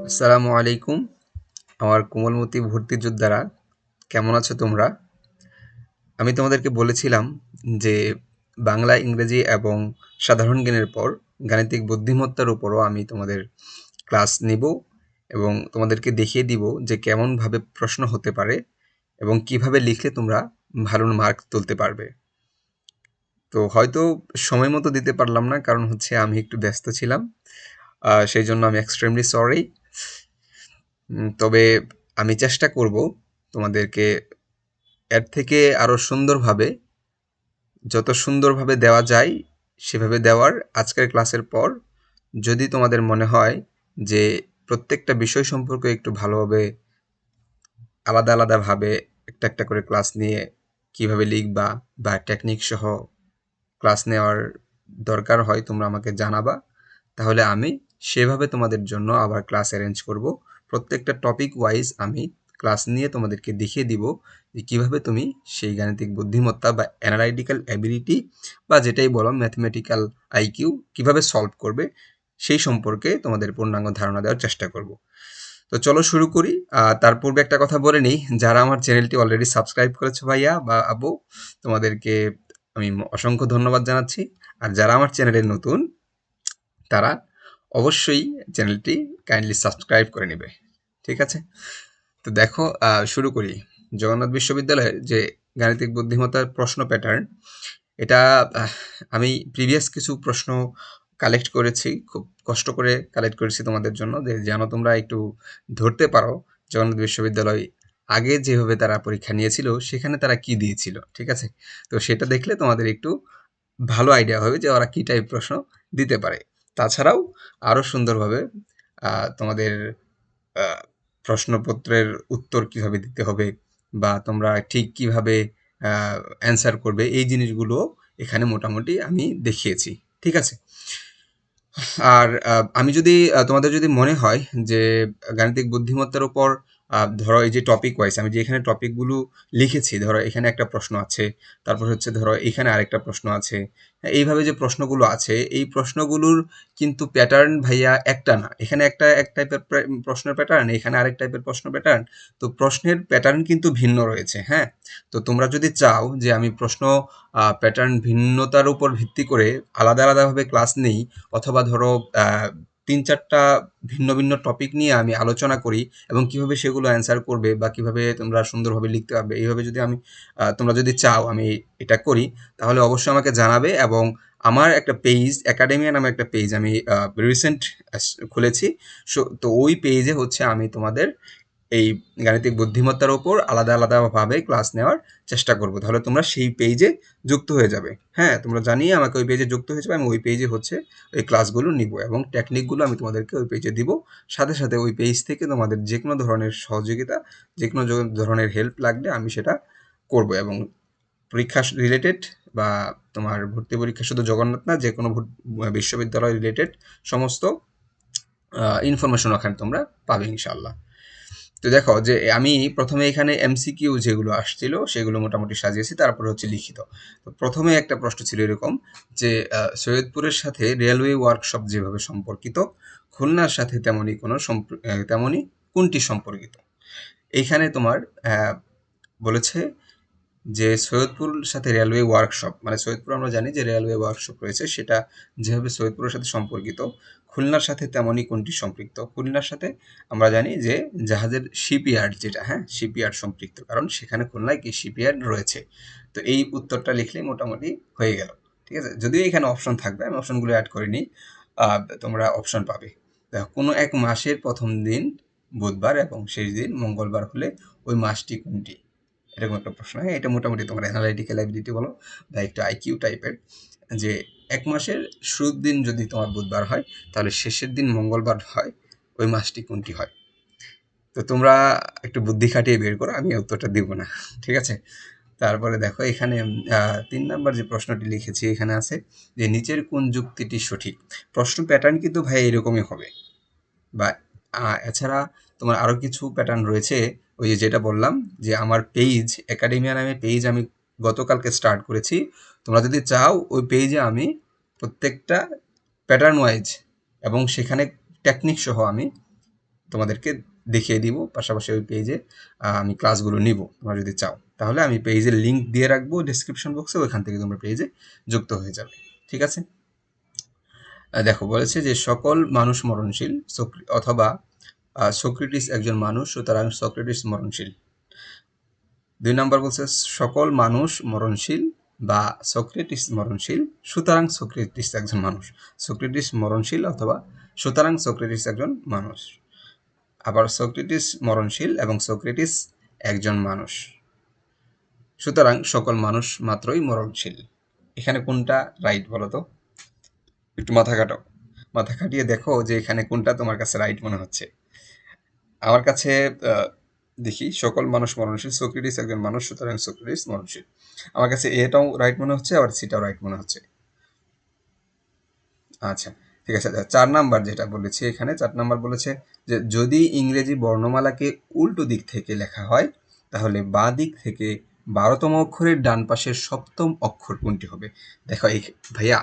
আসসালামু আলাইকুম আমার কোমলমতি ভর্তি যোদ্ধারা, কেমন আছো তোমরা? আমি তোমাদেরকে বলেছিলাম যে বাংলা, ইংরেজি এবং সাধারণ জ্ঞানের পর গাণিতিক বুদ্ধিমত্তার উপরও আমি তোমাদের ক্লাস নিব এবং তোমাদেরকে দেখিয়ে দিব যে কেমনভাবে প্রশ্ন হতে পারে এবং কিভাবে লিখলে তোমরা ভালো মার্ক তুলতে পারবে। তো হয়তো সময় মতো দিতে পারলাম না, কারণ হচ্ছে আমি একটু ব্যস্ত ছিলাম। সেই জন্য আমি এক্সট্রিমলি সরি। তবে আমি চেষ্টা করব তোমাদেরকে এর থেকে আরো সুন্দরভাবে, যত সুন্দরভাবে দেওয়া যায় সেভাবে দেওয়ার। আজকের ক্লাসের পর যদি তোমাদের মনে হয় যে প্রত্যেকটা বিষয় সম্পর্কে একটু ভালোভাবে আলাদা আলাদাভাবে একটা একটা করে ক্লাস নিয়ে কিভাবে লিখবা বা টেকনিক সহ ক্লাস নেওয়ার দরকার হয়, তোমরা আমাকে জানাবা। তাহলে আমি সেভাবে তোমাদের জন্য আবার ক্লাস অ্যারেঞ্জ করব। প্রত্যেকটা টপিক ওয়াইজ আমি ক্লাস নিয়ে তোমাদেরকে দেখিয়ে দিব যে কীভাবে তুমি সেই গাণিতিক বুদ্ধিমত্তা বা অ্যানালাইটিক্যাল অ্যাবিলিটি বা যেটাই বলো ম্যাথমেটিক্যাল আইকিউ কীভাবে সলভ করবে সেই সম্পর্কে তোমাদের পূর্ণাঙ্গ ধারণা দেওয়ার চেষ্টা করব। তো চলো শুরু করি। তার পূর্বে একটা কথা বলে নিই, যারা আমার চ্যানেলটি অলরেডি সাবস্ক্রাইব করেছো ভাইয়া বা আবু, তোমাদেরকে আমি অসংখ্য ধন্যবাদ জানাচ্ছি। আর যারা আমার চ্যানেলে নতুন, তারা অবশ্যই চ্যানেলটি কাইন্ডলি সাবস্ক্রাইব করে নেবে। ঠিক আছে? তো দেখো, শুরু করি। জগন্নাথ বিশ্ববিদ্যালয়ের যে গাণিতিক বুদ্ধিমত্তার প্রশ্ন প্যাটার্ন, এটা আমি প্রিভিয়াস কিছু প্রশ্ন কালেক্ট করেছি, খুব কষ্ট করে কালেক্ট করেছি তোমাদের জন্য, যে যেন তোমরা একটু ধরতে পারো জগন্নাথ বিশ্ববিদ্যালয় আগে যেভাবে তারা পরীক্ষা নিয়েছিল সেখানে তারা কি দিয়েছিল। ঠিক আছে? তো সেটা দেখলে তোমাদের একটু ভালো আইডিয়া হবে যে ওরা কী টাইপ প্রশ্ন দিতে পারে। তাছাড়াও আরও সুন্দরভাবে তোমাদের প্রশ্নপত্রের উত্তর কিভাবে দিতে হবে বা তোমরা ঠিক কিভাবে অ্যান্সার করবে, এই জিনিসগুলো এখানে মোটামুটি আমি দেখিয়েছি। ঠিক আছে? আর আমি যদি তোমাদের যদি মনে হয় যে গাণিতিক বুদ্ধিমত্তার উপর ধরো এই যে টপিক ওয়াইজ আমি যে এখানে টপিকগুলো লিখেছি, ধরো এখানে একটা প্রশ্ন আছে, তারপর হচ্ছে ধরো এখানে আরেকটা প্রশ্ন আছে, এইভাবে যে প্রশ্নগুলো আছে এই প্রশ্নগুলোর কিন্তু প্যাটার্ন ভাইয়া একটা না। এখানে এক টাইপের প্রশ্নের প্যাটার্ন, এখানে আরেক টাইপের প্রশ্ন প্যাটার্ন। তো প্রশ্নের প্যাটার্ন কিন্তু ভিন্ন রয়েছে। হ্যাঁ, তো তোমরা যদি চাও যে আমি প্রশ্ন প্যাটার্ন ভিন্নতার উপর ভিত্তি করে আলাদা আলাদাভাবে ক্লাস নেই, অথবা ধরো ৩-৪টা ভিন্ন ভিন্ন টপিক নিয়ে আমি আলোচনা করি এবং কিভাবে সেগুলো অ্যান্সার করবে বা কিভাবে তোমরা সুন্দরভাবে লিখতে পারবে, এইভাবে যদি আমি তোমরা যদি চাও আমি এটা করি, তাহলে অবশ্যই আমাকে জানাবে। এবং আমার একটা পেজ, একাডেমিয়া নামে একটা পেজ আমি রিসেন্ট খুলেছি। তো ওই পেজে হচ্ছে আমি তোমাদের এই গাণিতিক বুদ্ধিমত্তার ওপর আলাদা আলাদাভাবে ক্লাস নেওয়ার চেষ্টা করব। তাহলে তোমরা সেই পেজে যুক্ত হয়ে যাবে। হ্যাঁ, তোমরা জানিয়ে আমাকে ওই পেজে যুক্ত হয়ে যাবে। আমি ওই পেজে হচ্ছে ওই ক্লাসগুলো নিব এবং টেকনিকগুলো আমি তোমাদেরকে ওই পেজে দিব। সাথে সাথে ওই পেজ থেকে তোমাদের যে কোনো ধরনের সহযোগিতা, যে কোনো ধরনের হেল্প লাগলে আমি সেটা করব। এবং পরীক্ষা রিলেটেড বা তোমার ভর্তি পরীক্ষা শুধু জগন্নাথ না, যে কোনো বিশ্ববিদ্যালয় রিলেটেড সমস্ত ইনফরমেশন ওখানে তোমরা পাবে ইনশাল্লাহ। তো দেখো যে আমি প্রথমে এখানে এমসিকিউ যেগুলো আসছিল সেগুলো মোটামুটি সাজিয়েছি, তারপরে হচ্ছে লিখিত। তো প্রথমে একটা প্রশ্ন ছিল এরকম যে সৈয়দপুরের সাথে রেলওয়ে ওয়ার্কশপ যেভাবে সম্পর্কিত, খুলনার সাথে তেমনি কোনটি সম্পর্কিত? এইখানে তোমার বলেছে যে সৈয়দপুর সাথে রেলওয়ে ওয়ার্কশপ, মানে সৈয়দপুর আমরা জানি যে রেলওয়ে ওয়ার্কশপ রয়েছে, সেটা যেভাবে সৈয়দপুরের সাথে সম্পর্কিত, খুলনার সাথে তেমনই কোনটি সম্পৃক্ত? খুলনার সাথে আমরা জানি যে জাহাজের শিপইয়ার্ড, যেটা হ্যাঁ শিপইয়ার্ড সম্পৃক্ত, কারণ সেখানে খুলনায় কি শিপইয়ার্ড রয়েছে। তো এই উত্তরটা লিখলে মোটামুটি হয়ে গেল। ঠিক আছে? যদিও এখানে অপশন থাকবে, আমি অপশনগুলো অ্যাড করিনি, তোমরা অপশন পাবে। দেখো, কোনো এক মাসের প্রথম দিন বুধবার এবং শেষ দিন মঙ্গলবার হলে ওই মাসটি কোনটি? এরকম একটা প্রশ্ন। হ্যাঁ, এটা মোটামুটি তোমার অ্যানালাইটিক্যাল অ্যাবিলিটি বলো বা একটু আইকিউ টাইপের, যে এক মাসের শুরুর দিন যদি তোমার বুধবার হয় তাহলে শেষের দিন মঙ্গলবার হয়, ওই মাসটি কোনটি হয়? তো তোমরা একটু বুদ্ধি খাটিয়ে বের করো, আমি উত্তরটা দিব না। ঠিক আছে? তারপরে দেখো এখানে ৩ নাম্বার যে প্রশ্নটি লিখেছি এখানে আছে যে নিচের কোন যুক্তিটি সঠিক? প্রশ্ন প্যাটার্ন কিন্তু ভাই এরকমই হবে। বা এছাড়া তোমার আরও কিছু প্যাটার্ন রয়েছে। ওই যে যেটা বললাম যে আমার পেজ, একাডেমিয়া নামে পেজ আমি গতকালকে স্টার্ট করেছি। তোমরা যদি চাও ওই পেজে আমি প্রত্যেকটা প্যাটার্ন ওয়াইজ এবং সেখানে টেকনিক সহ আমি তোমাদেরকে দেখিয়ে দিব, পাশাপাশি ওই পেজে আমি ক্লাসগুলো নিব। তোমরা যদি চাও তাহলে আমি পেজের লিঙ্ক দিয়ে রাখবো ডিসক্রিপশন বক্সে, ওইখান থেকে তোমরা পেজে যুক্ত হয়ে যাবে। ঠিক আছে? দেখো বলেছে যে সকল মানুষ মরণশীল, অথবা সক্রেটিস একজন মানুষ, সুতরাং সক্রেটিস মরণশীল। 2 নম্বর বলছে সকল মানুষ মরণশীল বা সক্রেটিস মরণশীল, সুতরাং সক্রেটিস একজন মানুষ। সক্রেটিস মরণশীল অথবা সুতরাং সক্রেটিস একজন মানুষ। আবার সক্রেটিস মরণশীল এবং সক্রেটিস একজন মানুষ, সুতরাং সকল মানুষ মাত্রই মরণশীল। এখানে কোনটা রাইট বলো তো? একটু মাথা কাটাও, মাথা খাটিয়ে দেখো যে এখানে কোনটা তোমার কাছে রাইট মনে হচ্ছে। আমার কাছে দেখি সকল মানুষ মরণশীল, সক্রেটিস একজন মানুষ, সুতরাং সক্রেটিস মরণশীল। আমার কাছে এটাও রাইট মনে হচ্ছে, আবার সিটাও রাইট মনে হচ্ছে। আচ্ছা, ঠিক আছে। 4 নাম্বার যেটা বলেছে এখানে, 4 নাম্বার বলেছে যে যদি ইংরেজি বর্ণমালাকে উল্টো দিক থেকে লেখা হয় তাহলে বাঁ দিক থেকে 12তম অক্ষরের ডান পাশের 7ম অক্ষর কোনটি হবে? দেখো ভাইয়া,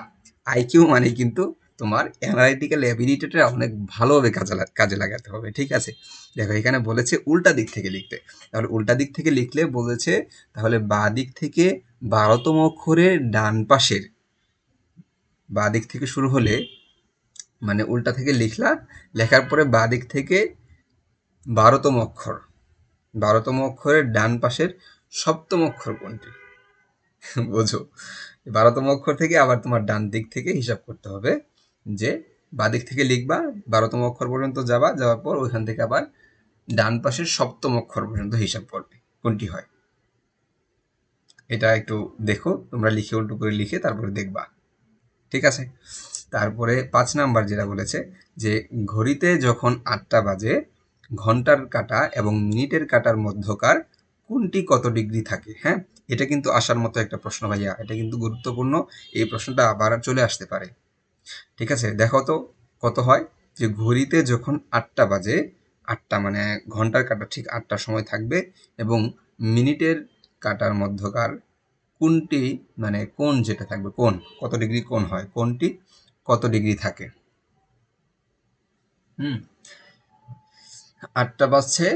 আইকিউ মানে কিন্তু তোমার অ্যানালাইটিক্যাল অ্যাবিলিটিটা অনেক ভালোভাবে কাজে লাগাতে হবে। ঠিক আছে? দেখো এখানে বলেছে উল্টা দিক থেকে লিখতে, তাহলে উল্টা দিক থেকে লিখলে বলেছে তাহলে বাঁ দিক থেকে 12তম অক্ষরের ডান পাশের, বাঁ দিক থেকে শুরু হলে মানে উল্টা থেকে লিখলা, লেখার পরে বাঁ দিক থেকে 12তম অক্ষর, 12তম অক্ষরের ডান পাশের 7ম অক্ষর কোনটি? বোঝো, 12তম অক্ষর থেকে আবার তোমার ডান দিক থেকে হিসাব করতে হবে, যে বাঁ দিক থেকে লিখবা, 12তম অক্ষর পর্যন্ত যাওয়ার পর ওইখান থেকে আবার ডান পাশের 7ম অক্ষর পর্যন্ত হিসাব করবে, কোনটি হয়। এটা একটু দেখো, তোমরা লিখে উল্টো করে লিখে তারপরে দেখবা। ঠিক আছে? তারপরে 5 নাম্বার যেটা বলেছে যে ঘড়িতে যখন 8টা বাজে ঘন্টার কাঁটা এবং মিনিটের কাঁটার মধ্যকার কোনটি কত ডিগ্রি থাকে? হ্যাঁ, এটা কিন্তু আসার মতো একটা প্রশ্ন ভাইয়া, এটা কিন্তু গুরুত্বপূর্ণ। এই প্রশ্নটা আবার চলে আসতে পারে। ঠিক আছে, দেখো তো কত হয়। যে ঘড়িতে যখন 8টা বাজে, 8টা মানে ঘন্টার কাঁটা ঠিক 8টার সময় থাকবে, এবং মিনিটের কাঁটার মধ্যকার কোনটি, মানে কোণ যেটা থাকবে, কোণ কত ডিগ্রি কোণ হয়, কোণটি কত ডিগ্রি থাকে। 8টা বাজছে,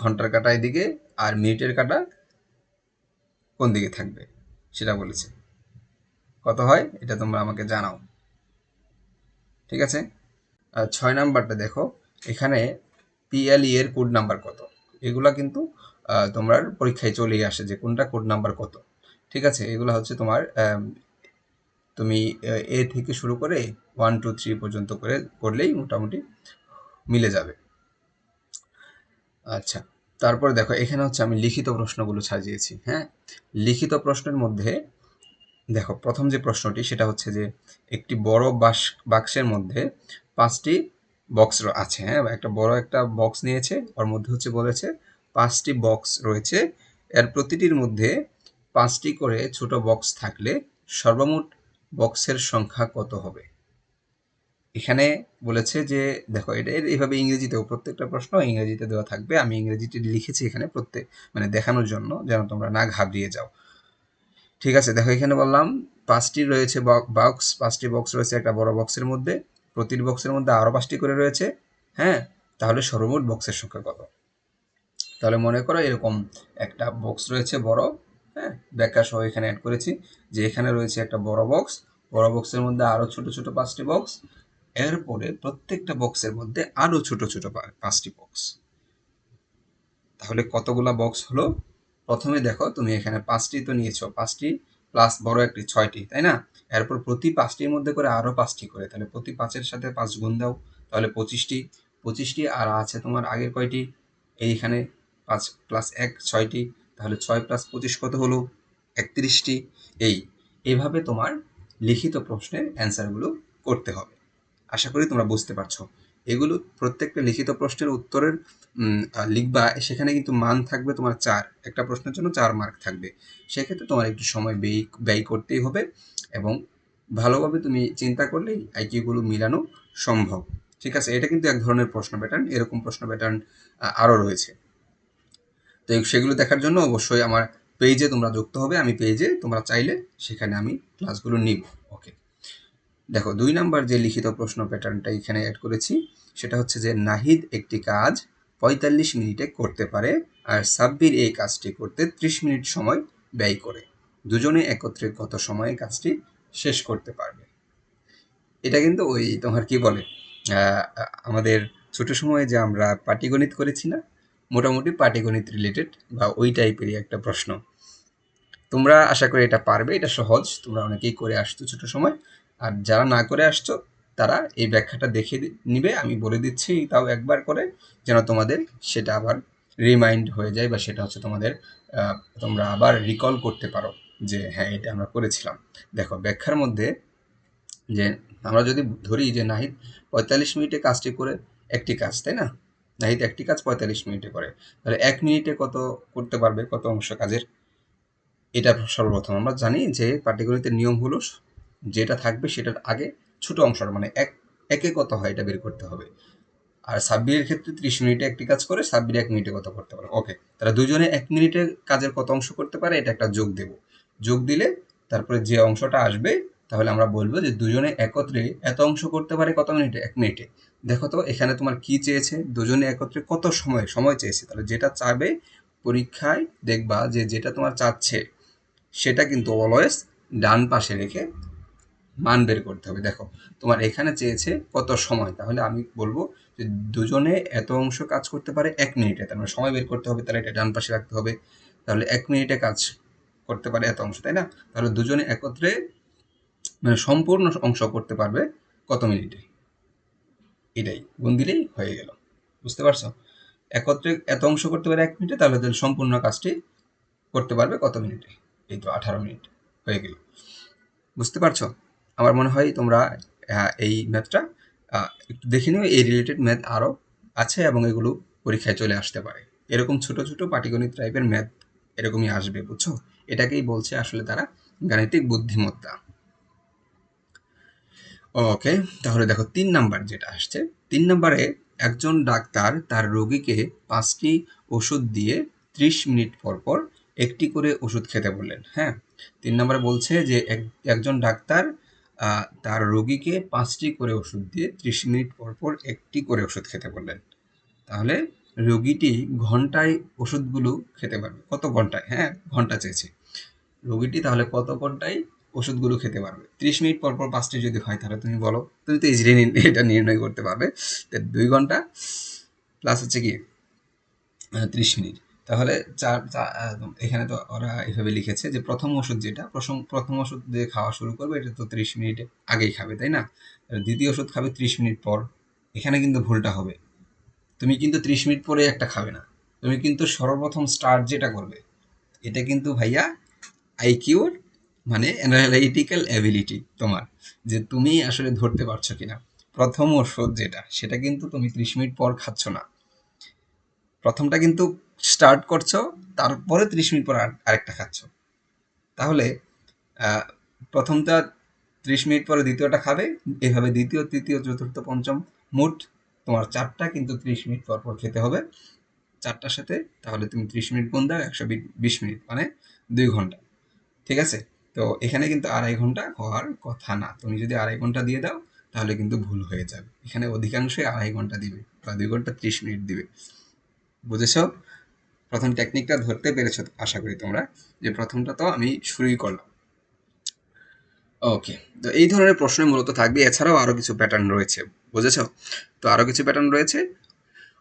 ঘন্টার কাঁটা এদিকে আর মিনিটের কাঁটা কোন দিকে থাকবে সেটা বলেছে। কত হয় এটা তোমরা আমাকে জানাও। ঠিক আছে? 6 নাম্বারটা দেখো, এখানে পিএলই এর কোড নাম্বার কত? এগুলা কিন্তু তোমার পরীক্ষায় চলেই আসে যে কোনটা কোড নাম্বার কত। ঠিক আছে? এগুলো হচ্ছে তোমার তুমি এ থেকে শুরু করে 1 2 3 পর্যন্ত করলেই মোটামুটি মিলে যাবে। আচ্ছা, তারপরে দেখো এখানে হচ্ছে আমি লিখিত প্রশ্নগুলো সাজিয়েছি। হ্যাঁ, লিখিত প্রশ্নের মধ্যে দেখো প্রথম যে প্রশ্নটি সেটা হচ্ছে যে একটি বড় বাক্সের মধ্যে 5টি বক্স আছে। হ্যাঁ, একটা বড় একটা বক্স নিয়েছে, ওর মধ্যে হচ্ছে বলেছে 5টি বক্স রয়েছে, এর প্রতিটির মধ্যে 5টি করে ছোট বক্স থাকলে সর্বমোট বক্সের সংখ্যা কত হবে? এখানে বলেছে যে দেখো এটা এইভাবে ইংরেজিতেও, প্রত্যেকটা প্রশ্ন ইংরেজিতে দেওয়া থাকবে। আমি ইংরেজিতে লিখেছি এখানে মানে দেখানোর জন্য, যেন তোমরা না ঘাবড়িয়ে যাও। ঠিক আছে, দেখো এখানে বললাম 5টি রয়েছে বক্স, 5টি বক্স রয়েছে একটা বড় বক্সের মধ্যে, প্রতিটি বক্সের মধ্যে আরও 5টি করে রয়েছে। হ্যাঁ, তাহলে সর্বমোট বক্সের সংখ্যা কত? তাহলে মনে করো এরকম একটা বক্স রয়েছে বড়, হ্যাঁ, ব্যাখ্যা সহ এখানে অ্যাড করেছি যে এখানে রয়েছে একটা বড় বক্স, বড় বক্সের মধ্যে আরও ছোট ছোট 5টি বক্স, এরপরে প্রত্যেকটা বক্সের মধ্যে আরও ছোট ছোট 5টি বক্স। তাহলে কতগুলা বক্স হলো? প্রথমে দেখো তুমি এখানে 5টি তো নিয়েছো, 5টি প্লাস বড় একটি 6টি, তাই না? এরপর প্রতি 5টির মধ্যে করে আরও 5টি করে, তাহলে প্রতি 5-এর সাথে 5 গুণ দাও, তাহলে 25টি। 25টি আর আছে তোমার আগের কয়টি? এইখানে 5 প্লাস 1 6টি, তাহলে 6 প্লাস 25 কত হলো? 31টি। এইভাবে তোমার লিখিত প্রশ্নের অ্যান্সারগুলো করতে হবে। আশা করি তোমরা বুঝতে পারছো। এগুলো প্রত্যেকটা লিখিত প্রশ্নের উত্তরের লিখবা, সেখানে কিন্তু মান থাকবে তোমার 4, একটা প্রশ্নের জন্য 4 মার্ক থাকবে। সেক্ষেত্রে তোমার একটু সময় ব্যয় করতেই হবে, এবং ভালোভাবে তুমি চিন্তা করলেই আইকিউগুলো মিলানো সম্ভব। ঠিক আছে? এটা কিন্তু এক ধরনের প্রশ্ন প্যাটার্ন, এরকম প্রশ্ন প্যাটার্ন আরও রয়েছে। তো সেগুলো দেখার জন্য অবশ্যই আমার পেজে তোমরা যুক্ত হবে, আমি পেজে তোমরা চাইলে সেখানে আমি ক্লাসগুলো নিব। ওকে, দেখো 2 নাম্বার যে লিখিত প্রশ্ন প্যাটার্নটা এখানে অ্যাড করেছি, সেটা হচ্ছে যে নাহিদ একটি কাজ ৪৫ মিনিটে করতে পারে আর সাব্বির এই কাজটি করতে ৩০ মিনিট সময় ব্যয় করে। দুজনে একত্রে কত সময়ে কাজটি শেষ করতে পারবে? এটা কিন্তু ওই তোমার কি বলে আমাদের ছোট সময়ে যে আমরা পাটিগণিত করেছি না, মোটামুটি পাটিগণিত রিলেটেড বা ওই টাইপেরই একটা প্রশ্ন। তোমরা আশা করি এটা পারবে, এটা সহজ, তোমরা অনেকেই করে আসছো ছোট সময়। আর যারা না করে আসছো তারা এই ব্যাখ্যাটা দেখে নিবে, আমি বলে দিচ্ছি তাও একবার করে, যেন তোমাদের সেটা আবার রিমাইন্ড হয়ে যায় বা সেটা হচ্ছে তোমাদের তোমরা আবার রিকল করতে পারো যে হ্যাঁ এটা আমরা করেছিলাম। দেখো ব্যাখ্যার মধ্যে যে আমরা যদি ধরি যে নাহিদ ৪৫ মিনিটে কাজটি করে একটি কাজ, তাই না? নাহিদ একটি কাজ ৪৫ মিনিটে করে, তাহলে ১ মিনিটে কত করতে পারবে, কত অংশ কাজের? এটা সর্বপ্রথম আমরা জানি যে পাটিগণিতের নিয়ম হলো যেটা থাকবে সেটার আগে ছোট অংশটা মানে একে কত হয় এটা বের করতে হবে। আর সাব্বিরের ক্ষেত্রে ৩০ মিনিটে একটি কাজ করে, সাব্বির ১ মিনিটে কত করতে পারে। ওকে, তারা দুজনে ১ মিনিটে কাজের কত অংশ করতে পারে এটা একটা যোগ দেব। যোগ দিলে তারপরে যে অংশটা আসবে তাহলে আমরা বলবো যে দুজনে একত্রে এত অংশ করতে পারে কত মিনিটে? ১ মিনিটে। দেখো তো এখানে তোমার কি চেয়েছে? দুজনে একত্রে কত সময় চেয়েছে। তাহলে যেটা চাবে পরীক্ষায় দেখবা যে যেটা তোমার চাচ্ছে সেটা কিন্তু অলওয়েজ ডান পাশে রেখে মান বের করতে হবে। দেখো তোমার এখানে চেয়েছে কত সময়, তাহলে আমি বলবো যে দুজনে এত অংশ কাজ করতে পারে ১ মিনিটে, তার মানে সময় বের করতে হবে, তাহলে এটা ডান পাশে রাখতে হবে। তাহলে ১ মিনিটে কাজ করতে পারে এত অংশ, তাই না? তাহলে দুজনে একত্রে মানে সম্পূর্ণ অংশ করতে পারবে কত মিনিটে? এটাই গুণ দিলেই হয়ে গেল। বুঝতে পারছো? একত্রে এত অংশ করতে পারে ১ মিনিটে, তাহলে সম্পূর্ণ কাজটি করতে পারবে কত মিনিটে? এই তো ১৮ মিনিট হয়ে গেল। বুঝতে পারছো? আমার মনে হয় তোমরা এই ম্যাথটা একটু দেখে নিও। এই রিলেটেড ম্যাথ আরও আছে এবং এগুলো পরীক্ষায় চলে আসতে পারে। এরকম ছোট ছোট পাটিগণিত টাইপের ম্যাথ এরকমই আসবে, বুঝছো? এটাকেই বলছে আসলে তারা গাণিতিক বুদ্ধিমত্তা। ওকে, তাহলে দেখো ৩ নাম্বার যেটা আসছে, ৩ নাম্বারে একজন ডাক্তার তার রোগীকে ৫টি ওষুধ দিয়ে ৩০ মিনিট পর পর একটি করে ওষুধ খেতে বললেন। হ্যাঁ, ৩ নাম্বারে বলছে যে একজন ডাক্তার তার রোগীকে ৫টি করে ওষুধ দিয়ে ৩০ মিনিট পর পর একটি করে ওষুধ খেতে বললেন। তাহলে রোগীটি ঘন্টায় ওষুধগুলো খেতে পারবে কত ঘন্টায়? হ্যাঁ, ঘন্টা চেয়েছে। রোগীটি তাহলে কত ঘন্টায় ওষুধগুলো খেতে পারবে? ৩০ মিনিট পর পর ৫টি যদি হয় তাহলে তুমি বলো, তুমি তো ইজিলি এটা নির্ণয় করতে পারবে। ২ ঘন্টা প্লাস হচ্ছে কি ৩০ মিনিট, তাহলে এখানে তো ওরা এভাবে লিখেছে যে প্রথম ওষুধ যেটা প্রথম ওষুধ দিয়ে খাওয়া শুরু করবে এটা তো ৩০ মিনিট আগেই খাবে, তাই না? দ্বিতীয় ওষুধ খাবে ৩০ মিনিট পর। এখানে কিন্তু ভুলটা হবে, তুমি কিন্তু ৩০ মিনিট পরে একটা খাবে না, তুমি কিন্তু সর্বপ্রথম স্টার্ট যেটা করবে এটা কিন্তু ভাইয়া আইকিউর মানে অ্যানালাইটিক্যাল অ্যাবিলিটি তোমার, যে তুমি আসলে ধরতে পারছো কিনা। প্রথম ওষুধ যেটা সেটা কিন্তু তুমি ৩০ মিনিট পর খাচ্ছ না, প্রথমটা কিন্তু স্টার্ট করছো, তারপরে ৩০ মিনিট পর আরেকটা খাচ্ছ। তাহলে প্রথমটা ৩০ মিনিট পরে দ্বিতীয়টা খাবে, এভাবে দ্বিতীয় তৃতীয় চতুর্থ পঞ্চম মোট তোমার ৪টা কিন্তু ৩০ মিনিট পর পর খেতে হবে ৪টার সাথে। তাহলে তুমি ৩০ মিনিট গুণ দাও ১২০ মিনিট মানে ২ ঘন্টা। ঠিক আছে? তো এখানে কিন্তু ২.৫ ঘন্টা হওয়ার কথা না। তুমি যদি ২.৫ ঘন্টা দিয়ে দাও তাহলে কিন্তু ভুল হয়ে যাবে। এখানে অধিকাংশই ২.৫ ঘন্টা দিবে বা ২ ঘন্টা ৩০ মিনিট দিবে। বুঝেছো? প্রথম টেকনিকটা ধরতে পেরেছো আশা করি তোমরা, যে প্রথমটা তো আমি শুরুই করলাম। ওকে, তো এই ধরনের প্রশ্ন মূলত থাকবে, এছাড়াও আরও কিছু প্যাটার্ন রয়েছে। বুঝেছো? তো আরও কিছু প্যাটার্ন রয়েছে,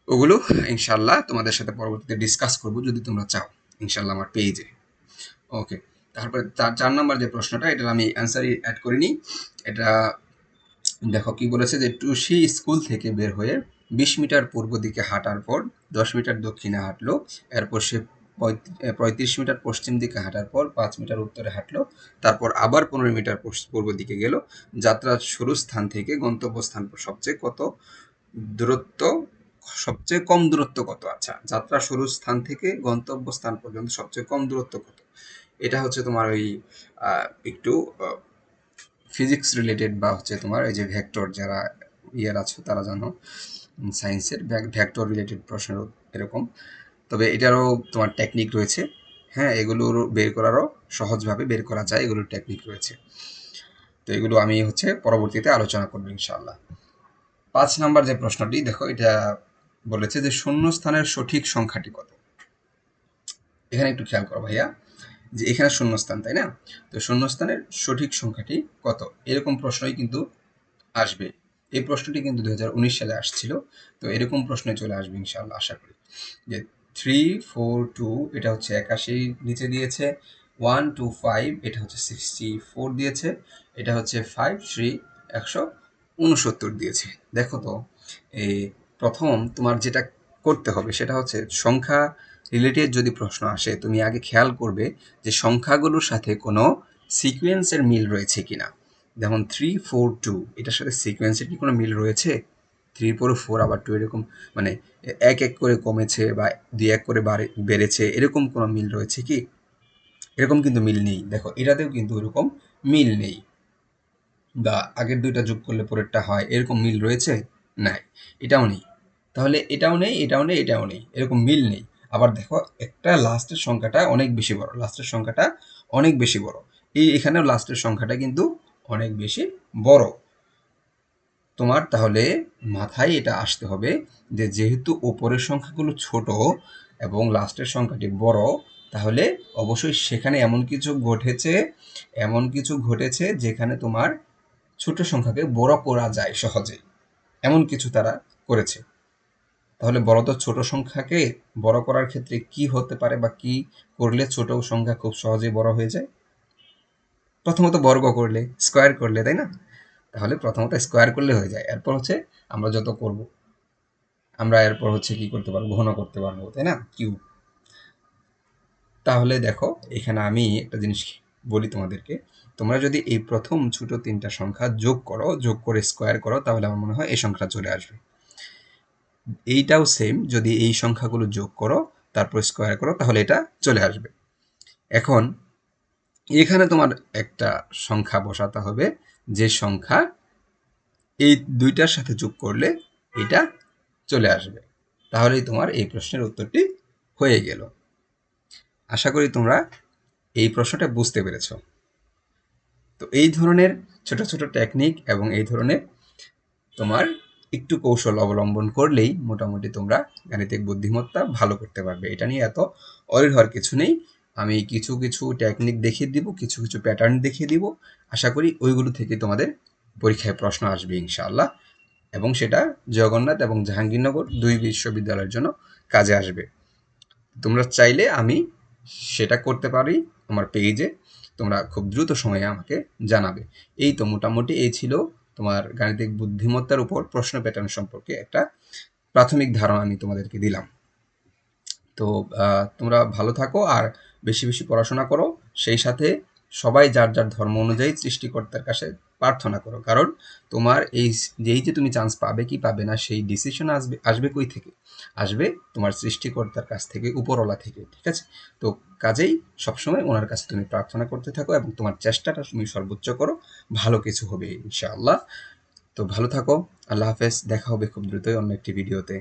ওগুলো ইনশাল্লাহ তোমাদের সাথে পরবর্তীতে ডিসকাস করব যদি তোমরা চাও, ইনশাল্লাহ আমার পেজে। ওকে, তারপরে ৪ নাম্বার যে প্রশ্নটা এটার আমি অ্যান্সারই অ্যাড করিনি। এটা দেখো কি বলেছে যে টুসি স্কুল থেকে বের হয়ে ২০ মিটার পূর্ব দিকে হাঁটার পর ১০ মিটার দক্ষিণে হাঁটলো, এরপর সে ৩৫ মিটার পশ্চিম দিকে হাঁটার পর ৫ মিটার উত্তরে হাঁটলো, তারপর আবার ১৫ মিটার পূর্ব দিকে গেল। যাত্রার শুরু স্থান থেকে গন্তব্যস্থান দূরত্ব সবচেয়ে কম দূরত্ব কত? আচ্ছা, যাত্রা শুরু স্থান থেকে গন্তব্যস্থান পর্যন্ত সবচেয়ে কম দূরত্ব কত? এটা হচ্ছে তোমার ওই একটু ফিজিক্স রিলেটেড বা হচ্ছে তোমার এই যে ভেক্টর, যারা ইয়ার আছো তারা জানো সায়েন্সের ভেক্টর রিলেটেড প্রশ্ন এরকম। তবে এটারও তোমার টেকনিক রয়েছে। হ্যাঁ, এগুলোর বের করারও সহজভাবে বের করা যায়, এগুলোর টেকনিক রয়েছে। তো এগুলো আমি হচ্ছে পরবর্তীতে আলোচনা করবো ইনশাআল্লাহ। 5 নাম্বার যে প্রশ্নটি দেখো, এটা বলেছে যে শূন্যস্থানের সঠিক সংখ্যাটি কত? এখানে একটু খেয়াল করো ভাইয়া, যে এখানে শূন্যস্থান, তাই না? তো শূন্যস্থানের সঠিক সংখ্যাটি কত, এরকম প্রশ্নই কিন্তু আসবে। এই প্রশ্নটি কিন্তু 2019 সালে আসছিল। তো এরকম প্রশ্নে চলে আসবে ইনশাআল্লাহ, আশা করি। যে 342 এটা হচ্ছে 81 নিচে দিয়েছে, 125 এটা হচ্ছে 64 দিয়েছে, এটা হচ্ছে 53 169 দিয়েছে। দেখো তো, এই প্রথম তোমার যেটা করতে হবে সেটা হচ্ছে সংখ্যা রিলেটেড যদি প্রশ্ন আসে, তুমি আগে খেয়াল করবে যে সংখ্যাগুলোর সাথে কোনো সিকোয়েন্সের মিল রয়েছে কিনা। যেমন 342 এটার সাথে সিকোয়েন্সের কি কোনো মিল রয়েছে? 3 পরে 4 আবার 2 এরকম, মানে এক এক করে কমেছে বা 2 1 করে বেড়েছে, এরকম কোনো মিল রয়েছে কি? এরকম কিন্তু মিল নেই। দেখো এটাতেও কিন্তু এরকম মিল নেই। বা আগের দুইটা যোগ করলে পরেরটা হয়, এরকম মিল রয়েছে? নাই। এটাও নেই। তাহলে এটাও নেই, এটাও নেই, এটাও নেই, এরকম মিল নেই। আবার দেখো একটা লাস্টের সংখ্যাটা অনেক বেশি বড়, লাস্টের সংখ্যাটা অনেক বেশি বড়। এখানেও লাস্টের সংখ্যাটা কিন্তু অনেক বেশি বড়। তোমার তাহলে মাথায় এটা আসতে হবে যে যেহেতু ওপরের সংখ্যাগুলো ছোট এবং লাস্টের সংখ্যাটি বড়, তাহলে অবশ্যই সেখানে এমন কিছু ঘটেছে যেখানে তোমার ছোট সংখ্যাকে বড় করা যায় সহজেই, এমন কিছু তারা করেছে। তাহলে বলো তো, ছোট সংখ্যাকে বড় করার ক্ষেত্রে কি হতে পারে বা কি করলে ছোট সংখ্যা খুব সহজেই বড় হয়ে যায়? প্রথমত বর্গ করলে, স্কোয়ার করলে, তাই না? তাহলে প্রথমত স্কোয়ার করলে হয়ে যায়, এরপর হচ্ছে আমরা যত করব, আমরা এরপর হচ্ছে কি করতে পারবো, ঘন করতে পারবো, তাই না? কিউব। তাহলে দেখো এখানে আমি একটা জিনিস বলি তোমাদেরকে, তোমরা যদি এই প্রথম ছোট 3টা সংখ্যা যোগ করো, যোগ করে স্কোয়ার করো, তাহলে আমার মনে হয় এই সংখ্যাটা চলে আসবে। এইটাও সেম, যদি এই সংখ্যাগুলো যোগ করো তারপর স্কোয়ার করো, তাহলে এটা চলে আসবে। এখন এখানে তোমার একটা সংখ্যা বসাতে হবে, যে সংখ্যা এই দুইটার সাথে যোগ করলে এটা চলে আসবে। তাহলেই তোমার এই প্রশ্নের উত্তরটি হয়ে গেল। আশা করি তোমরা এই প্রশ্নটা বুঝতে পেরেছো। তো এই ধরনের ছোট ছোট টেকনিক এবং এই ধরনের তোমার একটু কৌশল অবলম্বন করলেই মোটামুটি তোমরা গাণিতিক বুদ্ধিমত্তা ভালো করতে পারবে। এটা নিয়ে এত অরির হওয়ার কিছু নেই। আমি কিছু কিছু টেকনিক দেখিয়ে দিব, কিছু কিছু প্যাটার্ন দেখিয়ে দিব। আশা করি ওইগুলো থেকে তোমাদের পরীক্ষায় প্রশ্ন আসবে ইনশাআল্লাহ, এবং সেটা জগন্নাথ এবং জাহাঙ্গীরনগর 2 বিশ্ববিদ্যালয়ের জন্য কাজে আসবে। তোমরা চাইলে আমি সেটা করতে পারি আমার পেজে, তোমরা খুব দ্রুত সময়ে আমাকে জানাবে। এই তো মোটামুটি এই ছিল তোমার গাণিতিক বুদ্ধিমত্তার উপর প্রশ্ন প্যাটার্ন সম্পর্কে একটা প্রাথমিক ধারণা আমি তোমাদেরকে দিলাম। তো তোমরা ভালো থাকো আর বেশি বেশি পড়াশোনা করো, সেই সাথে সবাই যার যার ধর্ম অনুযায়ী সৃষ্টিকর্তার কাছে প্রার্থনা করো, কারণ তোমার যেই যে তুমি চান্স পাবে কি পাবে না সেই ডিসিশন আসবে আসবে কই থেকে? আসবে তোমার সৃষ্টিকর্তার কাছ থেকে, উপরওয়ালা থেকে, ঠিক আছে? তো কাজেই সবসময় ওনার কাছে তুমি প্রার্থনা করতে থাকো এবং তোমার চেষ্টাটা তুমি সর্বোচ্চ করো, ভালো কিছু হবে ইনশাআল্লাহ। তো ভালো থাকো, আল্লাহ হাফেজ, দেখা হবে খুব দ্রুতই অন্য একটি ভিডিওতে।